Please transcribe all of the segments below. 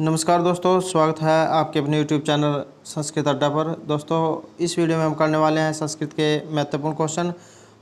नमस्कार दोस्तों, स्वागत है आपके अपने YouTube चैनल संस्कृत अड्डा पर। दोस्तों, इस वीडियो में हम करने वाले हैं संस्कृत के महत्वपूर्ण क्वेश्चन।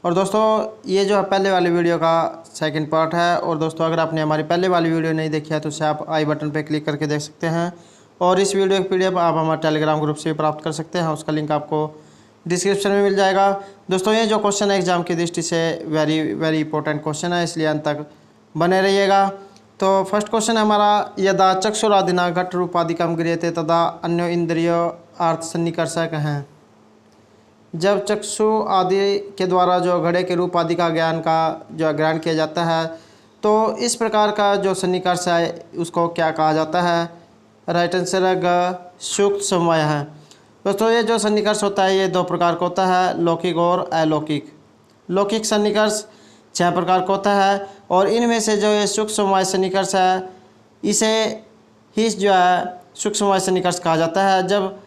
और दोस्तों, ये जो है पहले वाली वीडियो का सेकंड पार्ट है। और दोस्तों, अगर आपने हमारी पहले वाली वीडियो नहीं देखी है तो उसे आप आई बटन पर क्लिक करके देख सकते हैं। और इस वीडियो की PDF आप हमारे टेलीग्राम ग्रुप से प्राप्त कर सकते हैं, उसका लिंक आपको डिस्क्रिप्शन में मिल जाएगा। दोस्तों, ये जो क्वेश्चन है एग्जाम की दृष्टि से वेरी इंपॉर्टेंट क्वेश्चन है, इसलिए अंत तक बने रहिएगा। तो फर्स्ट क्वेश्चन है हमारा, यदा चक्षुरादिना घट रूपादिकम गृह्यते तदा अन्यो इंद्रिय अर्थ सन्निकर्षक हैं। जब चक्षु आदि के द्वारा जो घड़े के रूप आदि का ज्ञान का जो ग्रहण किया जाता है तो इस प्रकार का जो सन्निकर्ष है उसको क्या कहा जाता है? राइट आंसर है ग, सूक्त समवाय है। दोस्तों, ये जो सन्निकर्ष होता है ये दो प्रकार का होता है, लौकिक और अलौकिक। लौकिक सन्निकर्ष 6 प्रकार का होता है और इनमें से जो ये सूक्ष्म समवाय सन्निकर्ष है इसे ही जो है सूक्ष्म समवाय सन्निकर्ष कहा जाता है। जब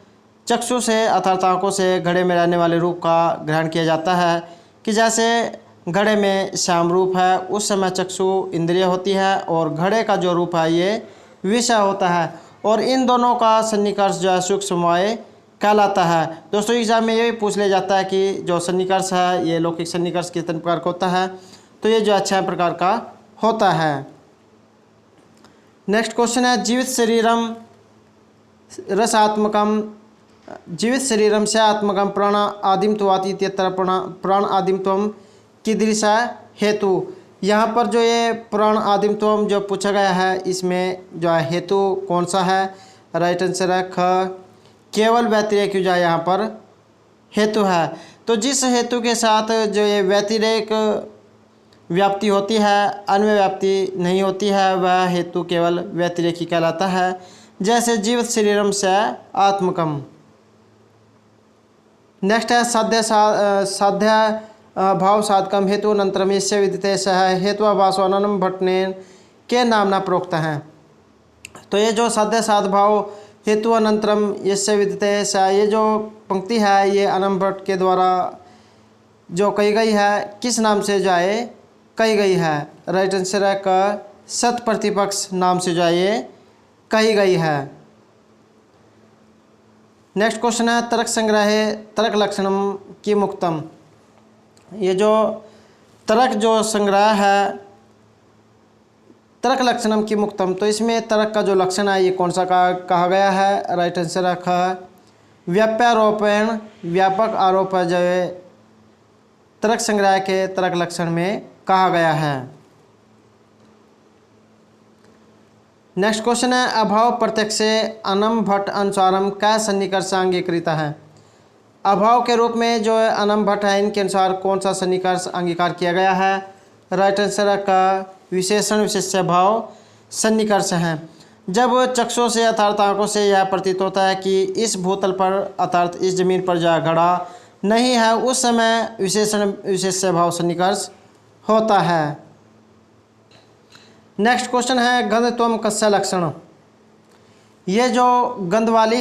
चक्षु से अर्थात आँखों से घड़े में रहने वाले रूप का ग्रहण किया जाता है कि जैसे घड़े में श्याम रूप है, उस समय चक्षु इंद्रिय होती है और घड़े का जो रूप है ये विषय होता है, और इन दोनों का सन्निकर्ष जो है सूक्ष्म समवाय कहलाता है। दोस्तों, एग्जाम में ये भी पूछ लिया जाता है कि जो सन्निकर्ष है ये लौकिक सन्निकर्ष कितने प्रकार का होता है, तो ये जो 6 प्रकार का होता है। नेक्स्ट क्वेश्चन है, जीवित शरीरम रसात्मकम जीवित शरीरम से आत्मकम प्राण आदिमत्वात् इत्यत्र प्राण आदिमत्वम कीदृश हेतु। यहाँ पर जो ये प्राण आदिमत्वम जो पूछा गया है इसमें जो है हेतु कौन सा है? राइट आंसर है ख, केवल व्यतिरेक जो है यहाँ पर हेतु है। तो जिस हेतु के साथ जो ये व्यतिरेक व्याप्ति होती है, अन्य व्याप्ति नहीं होती है, वह हेतु केवल व्यतिरेकी कहलाता है। जैसे जीवित शरीरम से आत्मकम। नेक्स्ट है साध्य भाव साधकम हेतु अनंतरम यस्य विदिते सह हेतुभासो अननम भट्टने के नामना प्रोक्त हैं। तो ये जो साध्य साध भाव हेतु अनंतरम यस्य विदिते सह, ये जो पंक्ति है ये अनम भट्ट के द्वारा जो कही गई है, किस नाम से जो है कही गई है? राइट आंसर है क, सत प्रतिपक्ष नाम से जो है ये कही गई है। नेक्स्ट क्वेश्चन है, तर्क संग्रहे तर्क लक्षणम की मुक्तम। ये जो तर्क जो संग्रह है तर्क लक्षणम की मुक्तम, तो इसमें तर्क का जो लक्षण है ये कौन सा कहा गया है? राइट आंसर है ख, व्याप्यारोपण व्यापक आरोप है जो तर्क संग्रह के तर्क लक्षण में कहा गया है। नेक्स्ट क्वेश्चन है, अभाव प्रत्यक्ष से अनम भट्ट अनुसारम क्या सन्निकर्ष अंगीकृत है? अभाव के रूप में जो अनम भट्ट है इनके अनुसार कौन सा सन्निकर्ष अंगीकार किया गया है? राइट आंसर है का, विशेषण विशेष्य भाव सन्निकर्ष है। जब चक्षुओं से अर्थात आँखों से यह प्रतीत होता है कि इस भूतल पर अर्थात इस जमीन पर जो घड़ा नहीं है, उस समय विशेषण विशेष्य भाव सन्निकर्ष होता है। नेक्स्ट क्वेश्चन है, गंधत्वम कस्य लक्षण। ये जो गंध वाली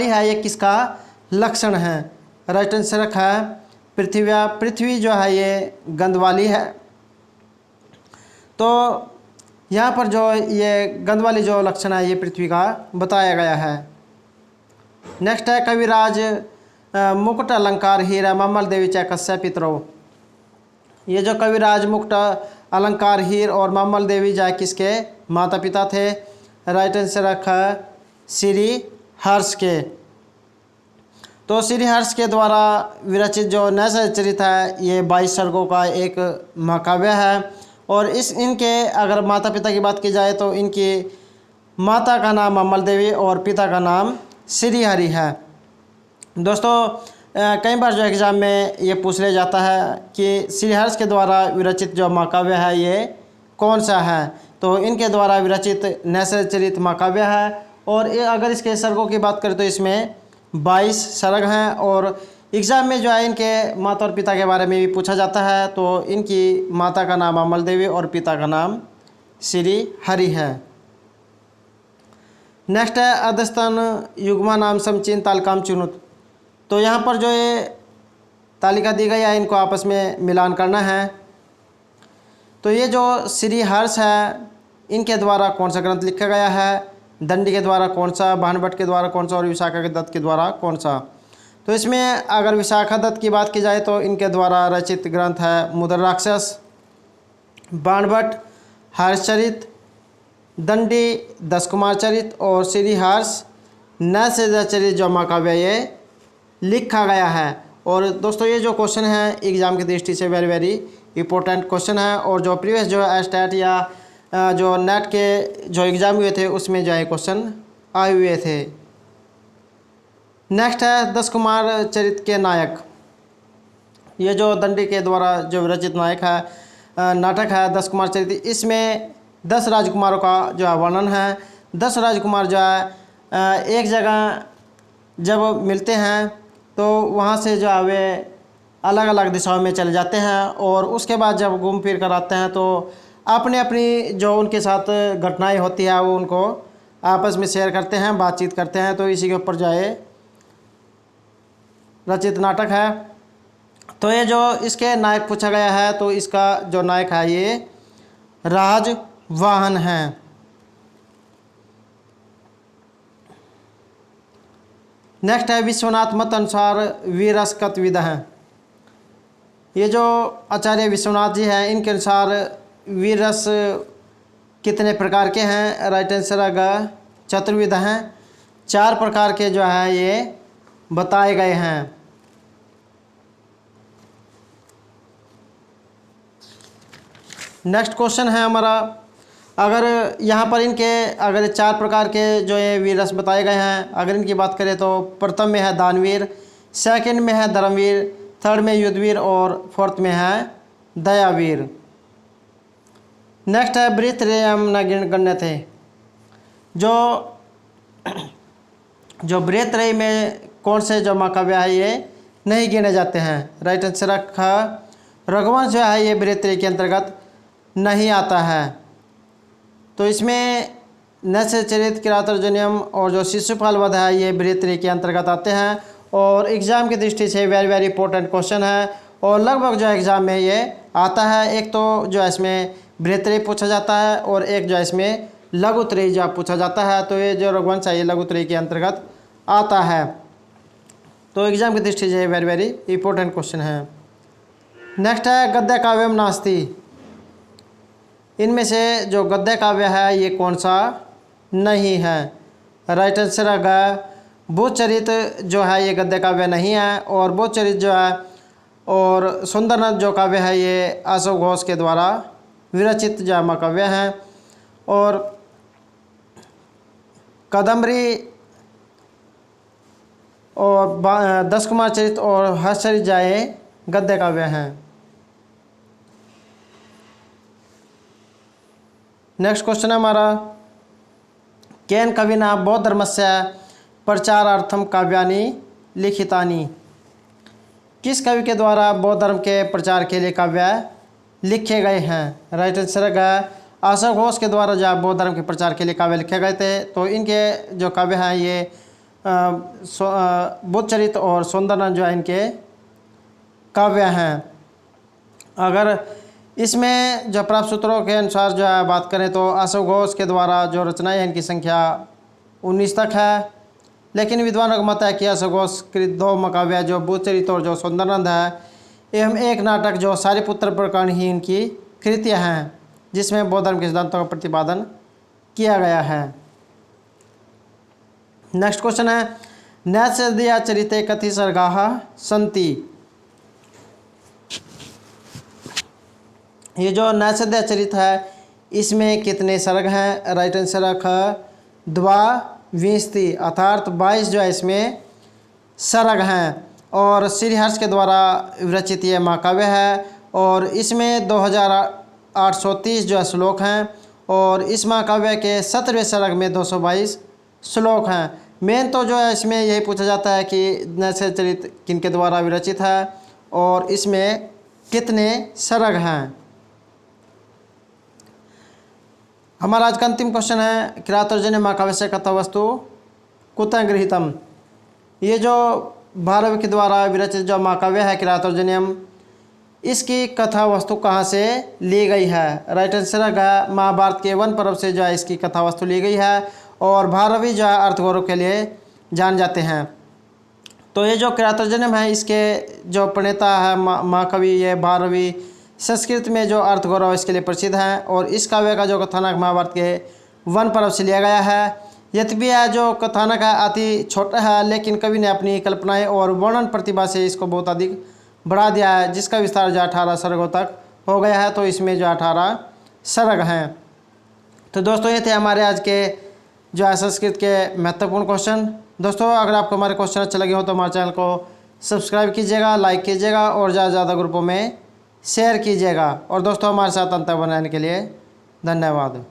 है ये किसका लक्षण है? राइट आंसर है पृथ्वी जो है ये गंध वाली है। तो यहाँ पर जो ये गंध वाली जो लक्षण है ये पृथ्वी का बताया गया है। नेक्स्ट है, कविराज मुकुट अलंकार हीरा मम्मल देवी च कस्य पितरौ। ये जो कविराज मुकुट अलंकार हीर और मम्मल देवी जाय किसके माता पिता थे? राइट आंसर रखा श्री हर्ष के। तो श्री हर्ष के द्वारा विरचित जो नैसचरित है ये 22 सर्गों का एक महाकाव्य है। और इनके अगर माता पिता की बात की जाए तो इनकी माता का नाम मम्मल देवी और पिता का नाम श्री हरि है। दोस्तों, कई बार जो एग्ज़ाम में ये पूछ लिया जाता है कि श्रीहर्ष के द्वारा विरचित जो महाकाव्य है ये कौन सा है? तो इनके द्वारा विरचित नैसचरित महाकाव्य है। और अगर इसके सर्गों की बात करें तो इसमें 22 सर्ग हैं। और एग्ज़ाम में जो है इनके माता और पिता के बारे में भी पूछा जाता है। तो इनकी माता का नाम अमल देवी और पिता का नाम श्री हरि है। नेक्स्ट है, अधस्तन युग्मा नाम समचिन तालकाम चुनुत। तो यहाँ पर जो ये तालिका दी गई है इनको आपस में मिलान करना है। तो ये जो श्री हर्ष है इनके द्वारा कौन सा ग्रंथ लिखा गया है? दंडी के द्वारा कौन सा, भानुभट्ट के द्वारा कौन सा और विशाखा दत्त के द्वारा कौन सा? तो इसमें अगर विशाखा दत्त की बात की जाए तो इनके द्वारा रचित ग्रंथ है मुद्र राक्षस, भानुभट्ट हर्षचरित, दंडी दस कुमार चरित और श्रीहर्ष नैषधीयचरित जो महाकाव्य ये लिखा गया है। और दोस्तों ये जो क्वेश्चन है एग्ज़ाम की दृष्टि से वेरी वेरी इंपॉर्टेंट क्वेश्चन है, और जो प्रीवियस जो स्टेट या जो नेट के जो एग्ज़ाम हुए थे उसमें जो है क्वेश्चन आए हुए थे। नेक्स्ट है दस कुमार चरित के नायक। ये जो दंडी के द्वारा जो विरचित नायक है नाटक है दस कुमार चरित, इसमें 10 राजकुमारों का जो है वर्णन है। 10 राजकुमार जो है एक जगह जब मिलते हैं तो वहाँ से जो है वे अलग अलग दिशाओं में चले जाते हैं, और उसके बाद जब घूम फिर कर आते हैं तो अपने अपनी जो उनके साथ घटनाएं होती है वो उनको आपस में शेयर करते हैं, बातचीत करते हैं। तो इसी के ऊपर जो है रचित नाटक है। तो ये जो इसके नायक पूछा गया है तो इसका जो नायक है ये राजवाहन है। नेक्स्ट है विश्वनाथ मत अनुसार वीररस कत विध है। ये जो आचार्य विश्वनाथ जी हैं इनके अनुसार वीररस कितने प्रकार के हैं? राइट आंसर है चतुर्विध हैं। 4 प्रकार के जो है ये बताए गए हैं। नेक्स्ट क्वेश्चन है हमारा, अगर यहाँ पर इनके अगर 4 प्रकार के जो ये वीररस बताए गए हैं, अगर इनकी बात करें तो प्रथम में है दानवीर, सेकंड में है धर्मवीर, थर्ड में युद्धवीर और फोर्थ में है दयावीर। नेक्स्ट है बृहत्त्रयम् न गण्य थे। जो बृहत्त्रयी में कौन से जो महाकाव्य है ये नहीं गिने जाते हैं? राइट आंसर है रघुवंश जो है ये बृहत्त्रयी के अंतर्गत नहीं आता है। तो इसमें नैषधीयचरित, किरातार्जुनीयम और जो शिशुपाल वध है ये बृहत्त्रयी के अंतर्गत आते हैं, और एग्ज़ाम की दृष्टि से वेरी वेरी इंपॉर्टेंट क्वेश्चन है, और लगभग जो एग्ज़ाम में ये आता है। एक तो जो इसमें बृहत्त्रयी पूछा जाता है और एक जो इसमें लघुत्रयी जो पूछा जाता है। तो ये जो रघुवंश है ये लघुत्रयी के अंतर्गत आता है। तो एग्ज़ाम की दृष्टि से वेरी वेरी इंपॉर्टेंट क्वेश्चन है। नेक्स्ट है गद्य काव्यम नास्ति। इनमें से जो गद्य काव्य है ये कौन सा नहीं है? राइट आंसर है बोधचरित जो है ये गद्य काव्य नहीं है, और बोधचरित जो है और सुंदरनंद जो काव्य है ये अशोक घोष के द्वारा विरचित जो महाकाव्य हैं, और कादम्बरी और दस कुमार चरित और हर्षचरित जाए गद्य काव्य हैं। नेक्स्ट क्वेश्चन है हमारा, केन कविना बौद्ध धर्मस्य प्रचारार्थम काव्यानि लिखितानि। किस कवि के द्वारा बौद्ध धर्म के प्रचार के लिए काव्य लिखे गए हैं? राइट आंसर है अशोक घोष के द्वारा जो बौद्ध धर्म के प्रचार के लिए काव्य लिखे गए थे। तो इनके जो काव्य हैं ये बोधचरित और सुंदरनंद जो है इनके काव्य हैं। अगर इसमें जो प्राप्त सूत्रों के अनुसार जो है बात करें तो अशोक घोष के द्वारा जो रचनाएं हैं इनकी संख्या 19 तक है, लेकिन विद्वानों का मत है कि अशोक घोष कृत 2 महाकाव्य जो बोधचरित और जो सुंदरनंद है एवं एक नाटक जो सारिपुत्र प्रकरण ही इनकी कृतियाँ हैं, जिसमें बौद्ध धर्म के सिद्धांतों का प्रतिपादन किया गया है। नेक्स्ट क्वेश्चन है नैषधीयचरिते कति सर्गाः सन्ति। ये जो नैषधीयचरित है इसमें कितने सर्ग हैं? राइट आंसर है द्वाविंशति, अर्थात 22 जो है इसमें सर्ग हैं, और श्रीहर्ष के द्वारा विरचित ये महाकाव्य है, और इसमें 2830 जो है श्लोक हैं, और इस महाकाव्य के 17वें सर्ग में 222 श्लोक हैं। मेन तो जो है इसमें यही पूछा जाता है कि नैषधीयचरित किनके द्वारा विरचित है और इसमें कितने सर्ग हैं। हमारा आज का अंतिम क्वेश्चन है किरातार्जुनीय महाकाव्यस्य कथावस्तु कुतः गृहीतम्। ये जो भारवी के द्वारा विरचित जो महाकाव्य है किरातार्जुनीयम, इसकी कथा वस्तु कहाँ से ली गई है? राइट आंसर है महाभारत के वन पर्व से जो है इसकी कथा वस्तु ली गई है। और भारवी जो है अर्थगौरव के लिए जान जाते हैं। तो ये जो किरातर्जनम है इसके जो प्रणेता है महाकवि ये भारवी, संस्कृत में जो अर्थगौरव इसके लिए प्रसिद्ध है। और इस काव्य का जो कथानक महाभारत के वन पर्व से लिया गया है। यद्यपि यह जो कथानक है अति छोटा है, लेकिन कवि ने अपनी कल्पनाएं और वर्णन प्रतिभा से इसको बहुत अधिक बढ़ा दिया है, जिसका विस्तार जो 18 सर्गों तक हो गया है। तो इसमें जो 18 सर्ग हैं। तो दोस्तों ये थे हमारे आज के जो है संस्कृत के महत्वपूर्ण क्वेश्चन। दोस्तों अगर आपको हमारे क्वेश्चन अच्छे लगे हो तो हमारे चैनल को सब्सक्राइब कीजिएगा, लाइक कीजिएगा और ज़्यादा से ज़्यादा ग्रुपों में शेयर कीजिएगा। और दोस्तों हमारे साथ अंतर बनाने के लिए धन्यवाद।